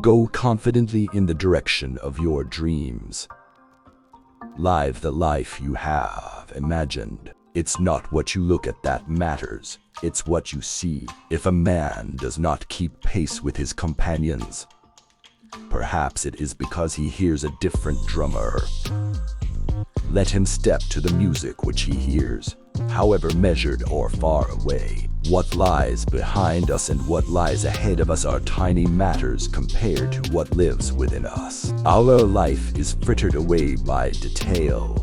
Go confidently in the direction of your dreams. Live the life you have imagined. It's not what you look at that matters, it's what you see. If a man does not keep pace with his companions, perhaps it is because he hears a different drummer. Let him step to the music which he hears, however measured or far away. What lies behind us and what lies ahead of us are tiny matters compared to what lives within us. Our life is frittered away by detail.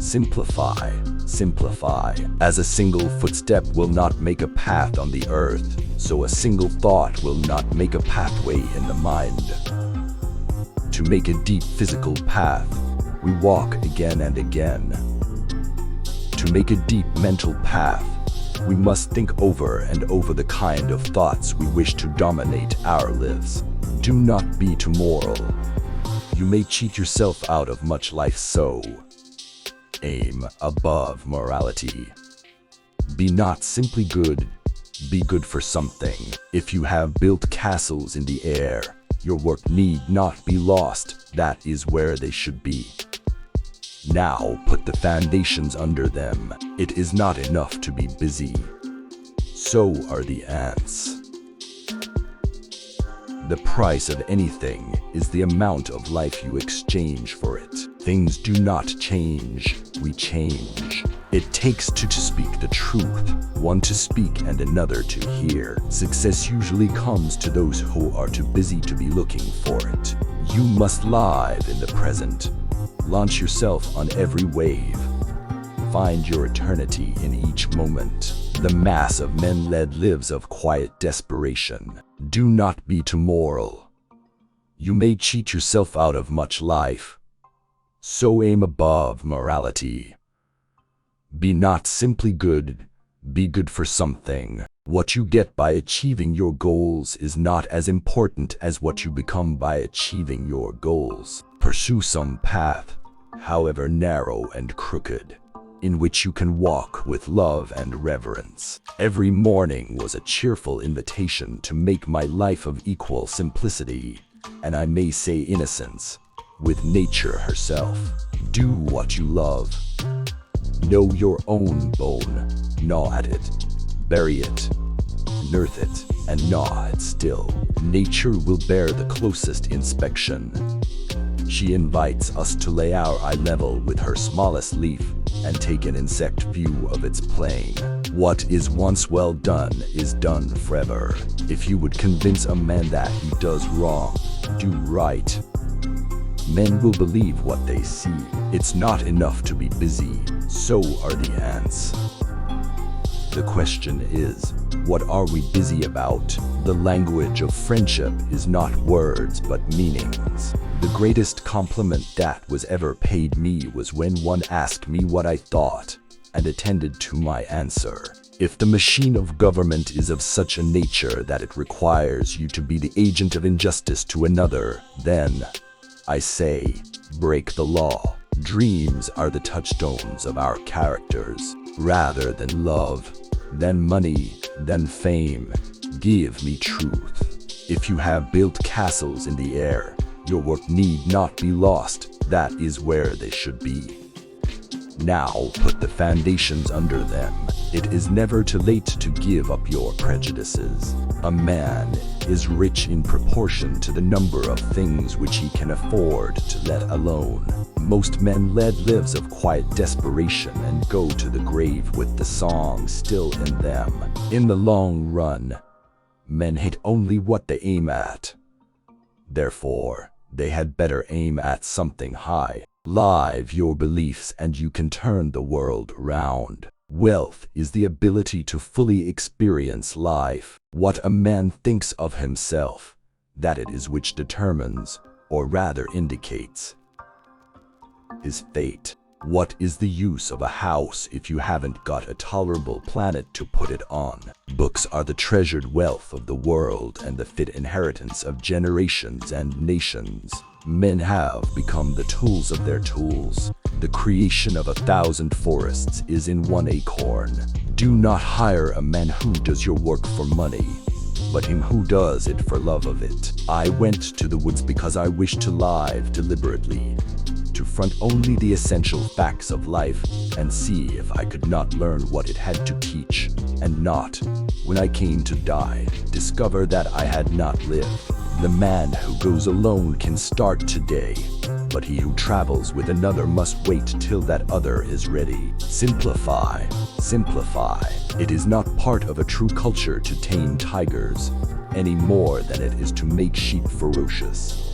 Simplify, simplify. As a single footstep will not make a path on the earth, so a single thought will not make a pathway in the mind. To make a deep physical path, we walk again and again. To make a deep mental path, we must think over and over the kind of thoughts we wish to dominate our lives. Do not be too moral. You may cheat yourself out of much life, so aim above morality. Be not simply good, be good for something. If you have built castles in the air, your work need not be lost, that is where they should be. Now put the foundations under them. It is not enough to be busy. So are the ants. The price of anything is the amount of life you exchange for it. Things do not change, we change. It takes two to speak the truth, one to speak and another to hear. Success usually comes to those who are too busy to be looking for it. You must live in the present. Launch yourself on every wave. Find your eternity in each moment. The mass of men led lives of quiet desperation. Do not be too moral. You may cheat yourself out of much life. So aim above morality. Be not simply good, be good for something. What you get by achieving your goals is not as important as what you become by achieving your goals. Pursue some path, however narrow and crooked, in which you can walk with love and reverence. Every morning was a cheerful invitation to make my life of equal simplicity, and I may say innocence, with nature herself. Do what you love. Know your own bone, gnaw at it, bury it, unearth it, and gnaw it still. Nature will bear the closest inspection. She invites us to lay our eye level with her smallest leaf and take an insect view of its plane. What is once well done is done forever. If you would convince a man that he does wrong, do right, men will believe what they see. It's not enough to be busy, so are the ants. The question is, what are we busy about? The language of friendship is not words but meanings. The greatest compliment that was ever paid me was when one asked me what I thought and attended to my answer. If the machine of government is of such a nature that it requires you to be the agent of injustice to another, then, I say, break the law. Dreams are the touchstones of our characters. Rather than love, than money, than fame, give me truth. If you have built castles in the air, your work need not be lost, that is where they should be. Now put the foundations under them. It is never too late to give up your prejudices. A man is rich in proportion to the number of things which he can afford to let alone. Most men lead lives of quiet desperation and go to the grave with the song still in them. In the long run, men hit only what they aim at. Therefore, they had better aim at something high. Live your beliefs and you can turn the world around. Wealth is the ability to fully experience life. What a man thinks of himself, that it is which determines, or rather indicates, his fate. What is the use of a house if you haven't got a tolerable planet to put it on? Books are the treasured wealth of the world and the fit inheritance of generations and nations. Men have become the tools of their tools. The creation of 1,000 forests is in one acorn. Do not hire a man who does your work for money. but him who does it for love of it. I went to the woods because I wished to live deliberately, to front only the essential facts of life and see if I could not learn what it had to teach, and not, when I came to die, discover that I had not lived. The man who goes alone can start today, but he who travels with another must wait till that other is ready. Simplify, simplify. It is not part of a true culture to tame tigers, any more than it is to make sheep ferocious.